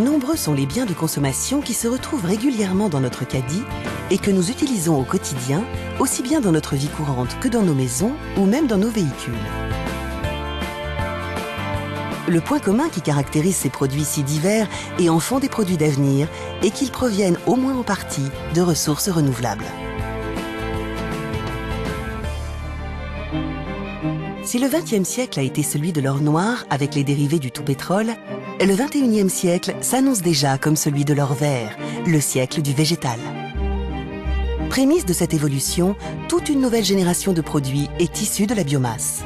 nombreux sont les biens de consommation qui se retrouvent régulièrement dans notre caddie et que nous utilisons au quotidien, aussi bien dans notre vie courante que dans nos maisons ou même dans nos véhicules. Le point commun qui caractérise ces produits si divers et en font des produits d'avenir est qu'ils proviennent au moins en partie de ressources renouvelables. Si le XXe siècle a été celui de l'or noir avec les dérivés du tout pétrole, le XXIe siècle s'annonce déjà comme celui de l'or vert, le siècle du végétal. Prémisse de cette évolution, toute une nouvelle génération de produits est issue de la biomasse.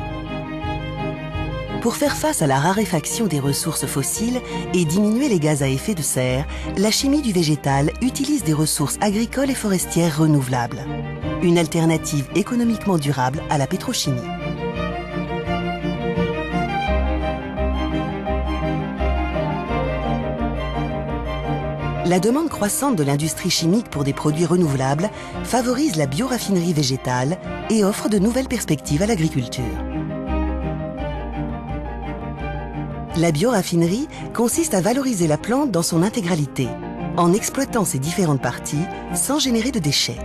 Pour faire face à la raréfaction des ressources fossiles et diminuer les gaz à effet de serre, la chimie du végétal utilise des ressources agricoles et forestières renouvelables. Une alternative économiquement durable à la pétrochimie. La demande croissante de l'industrie chimique pour des produits renouvelables favorise la bioraffinerie végétale et offre de nouvelles perspectives à l'agriculture. La bioraffinerie consiste à valoriser la plante dans son intégralité, en exploitant ses différentes parties sans générer de déchets.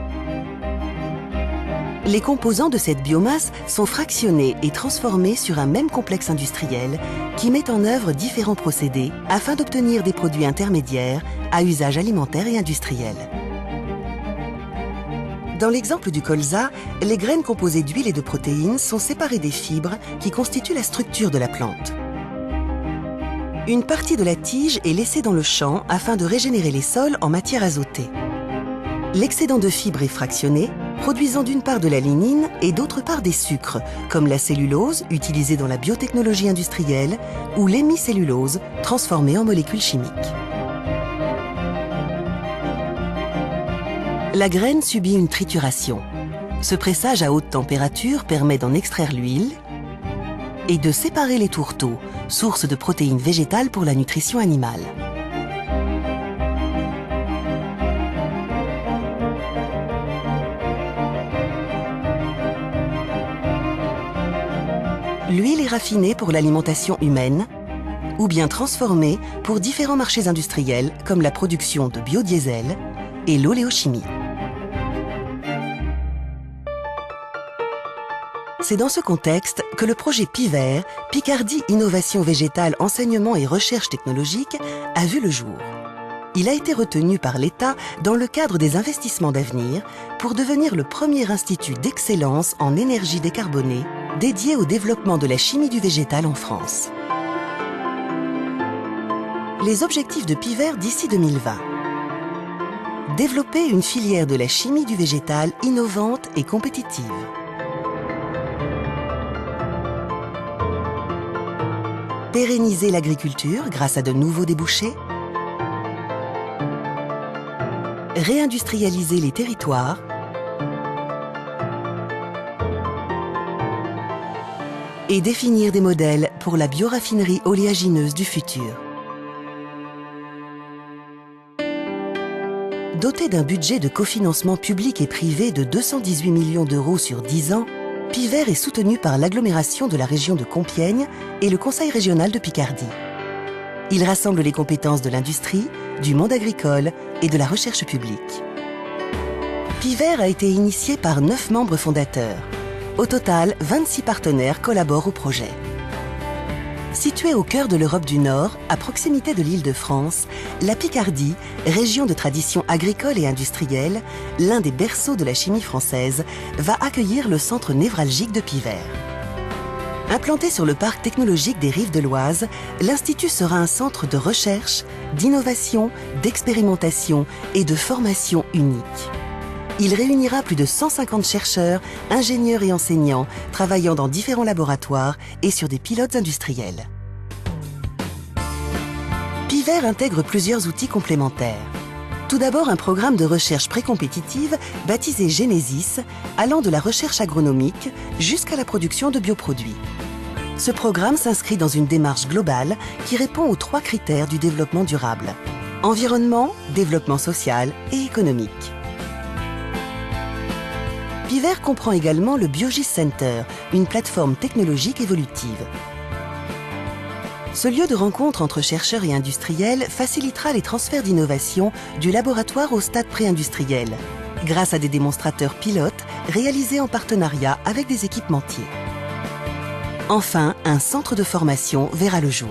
Les composants de cette biomasse sont fractionnés et transformés sur un même complexe industriel qui met en œuvre différents procédés afin d'obtenir des produits intermédiaires à usage alimentaire et industriel. Dans l'exemple du colza, les graines composées d'huile et de protéines sont séparées des fibres qui constituent la structure de la plante. Une partie de la tige est laissée dans le champ afin de régénérer les sols en matière azotée. L'excédent de fibres est fractionné, produisant d'une part de la lignine et d'autre part des sucres, comme la cellulose, utilisée dans la biotechnologie industrielle, ou l'hémicellulose, transformée en molécules chimiques. La graine subit une trituration. Ce pressage à haute température permet d'en extraire l'huile et de séparer les tourteaux, source de protéines végétales pour la nutrition animale. L'huile est raffinée pour l'alimentation humaine ou bien transformée pour différents marchés industriels comme la production de biodiesel et l'oléochimie. C'est dans ce contexte que le projet PIVER, Picardie Innovation Végétale Enseignement et Recherche Technologique, a vu le jour. Il a été retenu par l'État dans le cadre des investissements d'avenir pour devenir le premier institut d'excellence en énergie décarbonée dédié au développement de la chimie du végétal en France. Les objectifs de PIVER d'ici 2020. Développer une filière de la chimie du végétal innovante et compétitive. Pérenniser l'agriculture grâce à de nouveaux débouchés. Réindustrialiser les territoires. Et définir des modèles pour la bioraffinerie oléagineuse du futur. Doté d'un budget de cofinancement public et privé de 218 millions d'euros sur 10 ans, PIVER est soutenu par l'agglomération de la région de Compiègne et le Conseil régional de Picardie. Il rassemble les compétences de l'industrie, du monde agricole et de la recherche publique. PIVER a été initié par 9 membres fondateurs. Au total, 26 partenaires collaborent au projet. Située au cœur de l'Europe du Nord, à proximité de l'Île-de-France, la Picardie, région de tradition agricole et industrielle, l'un des berceaux de la chimie française, va accueillir le centre névralgique de PIVER. Implanté sur le parc technologique des Rives de l'Oise, l'Institut sera un centre de recherche, d'innovation, d'expérimentation et de formation unique. Il réunira plus de 150 chercheurs, ingénieurs et enseignants travaillant dans différents laboratoires et sur des pilotes industriels. PIVER intègre plusieurs outils complémentaires. Tout d'abord, un programme de recherche précompétitive baptisé Genesis, allant de la recherche agronomique jusqu'à la production de bioproduits. Ce programme s'inscrit dans une démarche globale qui répond aux 3 critères du développement durable: environnement, développement social et économique. PIVER comprend également le Biogis Center, une plateforme technologique évolutive. Ce lieu de rencontre entre chercheurs et industriels facilitera les transferts d'innovation du laboratoire au stade pré-industriel, grâce à des démonstrateurs pilotes réalisés en partenariat avec des équipementiers. Enfin, un centre de formation verra le jour.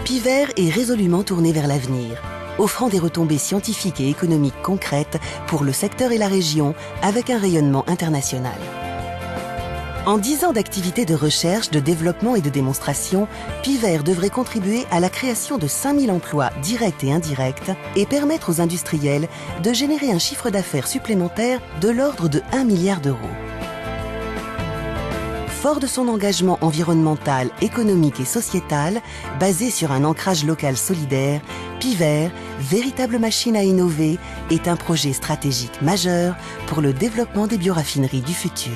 Piver est résolument tourné vers l'avenir, offrant des retombées scientifiques et économiques concrètes pour le secteur et la région avec un rayonnement international. En 10 ans d'activité de recherche, de développement et de démonstration, Piver devrait contribuer à la création de 5000 emplois directs et indirects et permettre aux industriels de générer un chiffre d'affaires supplémentaire de l'ordre de 1 milliard d'euros. Fort de son engagement environnemental, économique et sociétal, basé sur un ancrage local solidaire, Piver, véritable machine à innover, est un projet stratégique majeur pour le développement des bioraffineries du futur.